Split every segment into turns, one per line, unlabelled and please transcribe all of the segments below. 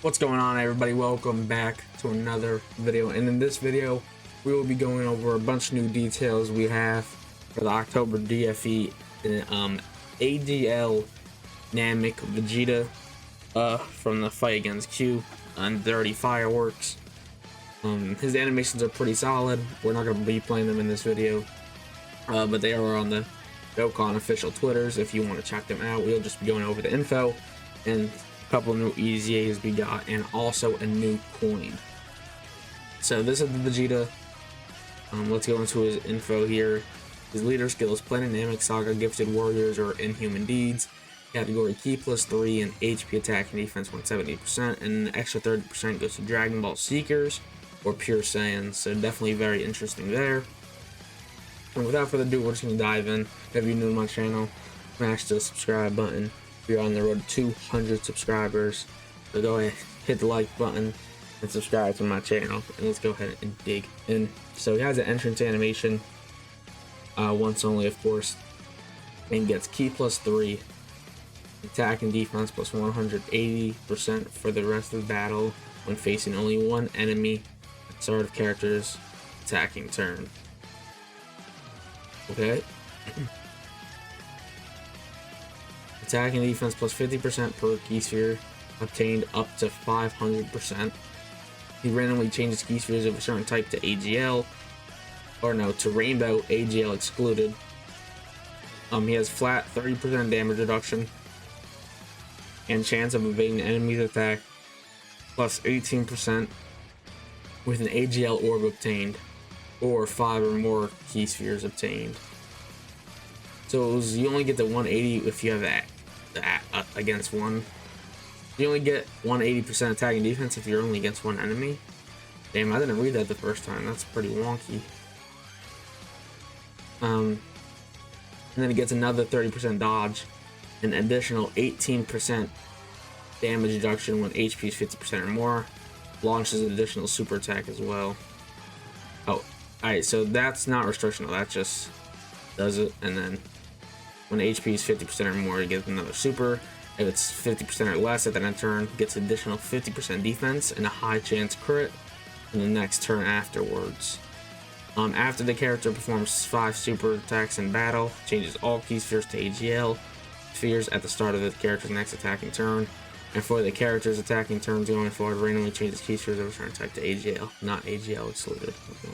What's going on, everybody? Welcome back to another video, and in this video we will be going over a bunch of new details we have for the October DFE AGL Namek Vegeta from the fight against Q on Dirty Fireworks. His animations are pretty solid. We're not going to be playing them in this video, but they are on the Dokkan official Twitters if you want to check them out. We'll just be going over the info and couple new EZAs we got, and also a new coin. So this is the Vegeta. Let's go into his info here. His leader skills: Planet Namek Saga, Gifted Warriors, or Inhuman Deeds. Category Key +3 and HP attack and defense 170%, and an extra 30% goes to Dragon Ball Seekers or Pure Saiyans. So definitely very interesting there. And without further ado, we're just gonna dive in. If you're new to my channel, smash the subscribe button. We're on the road to 200 subscribers, so go ahead, hit the like button and subscribe to my channel, and let's go ahead and dig in. So he has an entrance animation, once only of course, and gets Key +3, attack and defense plus 180% for the rest of the battle when facing only one enemy at the start of character's attacking turn. Okay. Attack and defense plus 50% per key sphere, obtained up to 500%. He randomly changes key spheres of a certain type to AGL, or no, to Rainbow, AGL excluded. He has flat 30% damage reduction, and chance of evading enemy's attack plus 18% with an AGL orb obtained, or 5 or more key spheres obtained. So you only get the 180 if you have that against one. You only get 180% attack and defense if you're only against one enemy. Damn, I didn't read that the first time. That's pretty wonky. And then it gets another 30% dodge, an additional 18% damage reduction when HP is 50% or more. Launches an additional super attack as well. Oh, alright, so that's not restrictional. That just does it, and then when HP is 50% or more, you get another super. If it's 50% or less at the end turn, gets additional 50% defense and a high chance crit in the next turn afterwards. After the character performs 5 super attacks in battle, changes all key spheres to AGL spheres at the start of the character's next attacking turn. And for the character's attacking turns going forward, randomly changes key spheres of a certain type to AGL, not AGL excluded. Okay.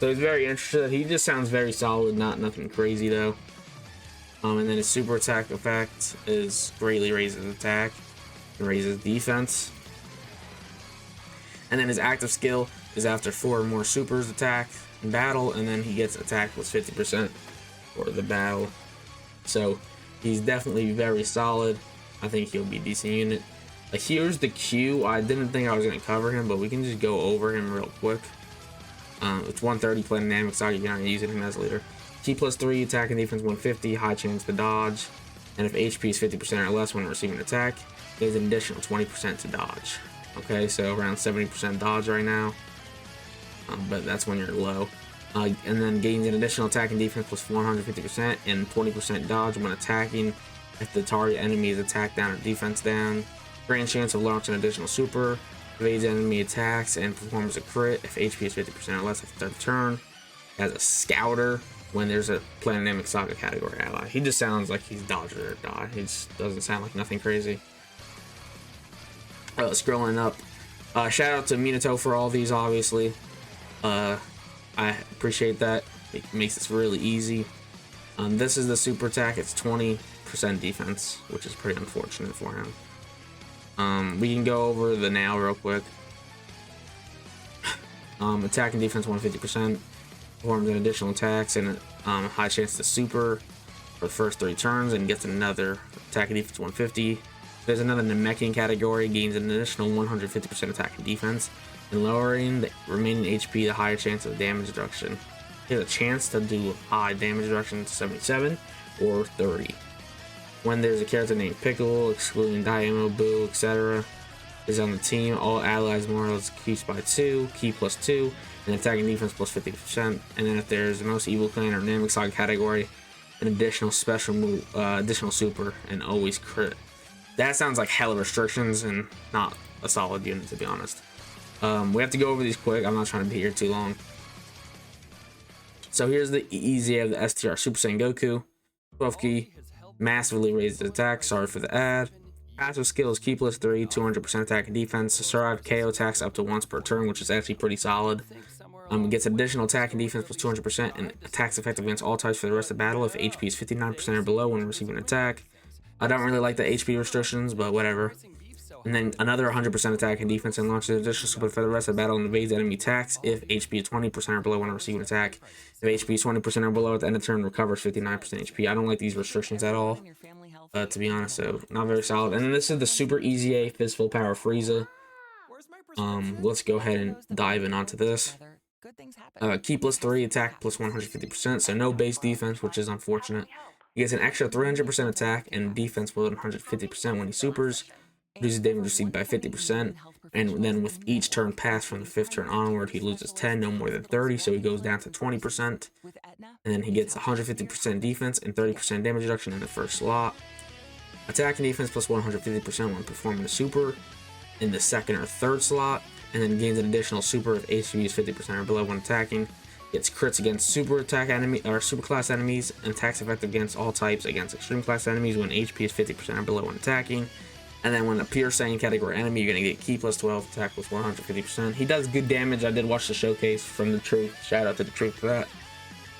So he's very interested. He just sounds very solid, nothing crazy though. And then his super attack effect is greatly raises attack and raises defense. And then his active skill is after 4 or more supers attack in battle, and then he gets attack plus 50% for the battle. So he's definitely very solid. I think he'll be a decent unit. Here's the Q. I didn't think I was going to cover him, but we can just go over him real quick. It's 130 Planet Namek Saga. You're not using him as a leader. Key +3, attack and defense 150, high chance to dodge, and if HP is 50% or less when receiving attack, there's an additional 20% to dodge. Okay, so around 70% dodge right now, but that's when you're low. And then gains an additional attack and defense plus 150% and 20% dodge when attacking if the target enemy is attack down or defense down. Grand chance of launching an additional super, evades enemy attacks and performs a crit if HP is 50% or less at the third turn. Has a scouter when there's a Planet Namek Saga category ally. He just sounds like he's dodge or die. He just doesn't sound like nothing crazy. Scrolling up, shout out to Minato for all these, obviously. I appreciate that. It makes this really easy. This is the super attack. It's 20% defense, which is pretty unfortunate for him. We can go over the now real quick. Attack and defense 150%. Performs an additional attacks and a high chance to super for the first 3 turns, and gets another attack and defense 150. There's another Namekian category, gains an additional 150% attack and defense, and lowering the remaining HP, the higher chance of damage reduction. He has a chance to do high damage reduction to 77 or 30. When there's a character named Pickle, excluding Daimo, Boo, etc., is on the team, all allies morals keeps by 2, key +2, and attacking defense plus 50%. And then if there's the most evil clan or Namek Saga category, an additional special move, additional super, and always crit. That sounds like hella restrictions and not a solid unit, to be honest. We have to go over these quick. I'm not trying to be here too long. So here's the EZA of the STR Super Saiyan Goku. 12 key, massively raised attack. Sorry for the ad. Passive skills: Key plus 3, 200% attack and defense. Survive KO attacks up to once per turn, which is actually pretty solid. Gets additional attack and defense plus 200% and attacks effective against all types for the rest of the battle if HP is 59% or below when receiving an attack. I don't really like the HP restrictions, but whatever. And then another 100% attack and defense and launches additional super for the rest of the battle and evades enemy attacks if HP is 20% or below when receiving an attack. If HP is 20% or below at the end of turn, recovers 59% HP. I don't like these restrictions at all, to be honest, so not very solid. And then this is the Super EZA Fistful Power Frieza. Let's go ahead and dive in onto this. Key plus 3, attack plus 150%, so no base defense, which is unfortunate. He gets an extra 300% attack and defense with 150% when he supers. Reduces damage received by 50%, and then with each turn passed from the 5th turn onward, he loses 10, no more than 30, so he goes down to 20%. And then he gets 150% defense and 30% damage reduction in the first slot. Attack and defense plus 150% when performing a super in the 2nd or 3rd slot, and then gains an additional super if HP is 50% or below when attacking. Gets crits against super attack enemy or super class enemies, and attacks effective against all types against extreme class enemies when HP is 50% or below when attacking. And then when a pure Saiyan category enemy, you're gonna get Key plus 12, attack plus 150%. He does good damage. I did watch the showcase from the Truth. Shout out to the Truth for that.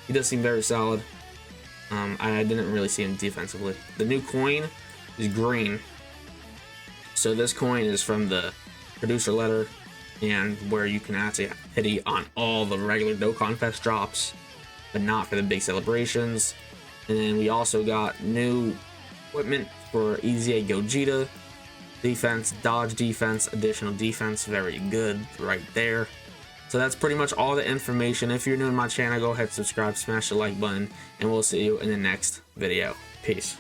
He does seem very solid. I didn't really see him defensively. The new coin is green. So this coin is from the producer letter, and where you can actually hit it on all the regular DOKKANFEST drops, but not for the big celebrations. And then we also got new equipment for EZA Gogeta. Defense, dodge defense, additional defense, very good right there. So that's pretty much all the information. If you're new to my channel, go ahead, subscribe, smash the like button, and we'll see you in the next video. Peace.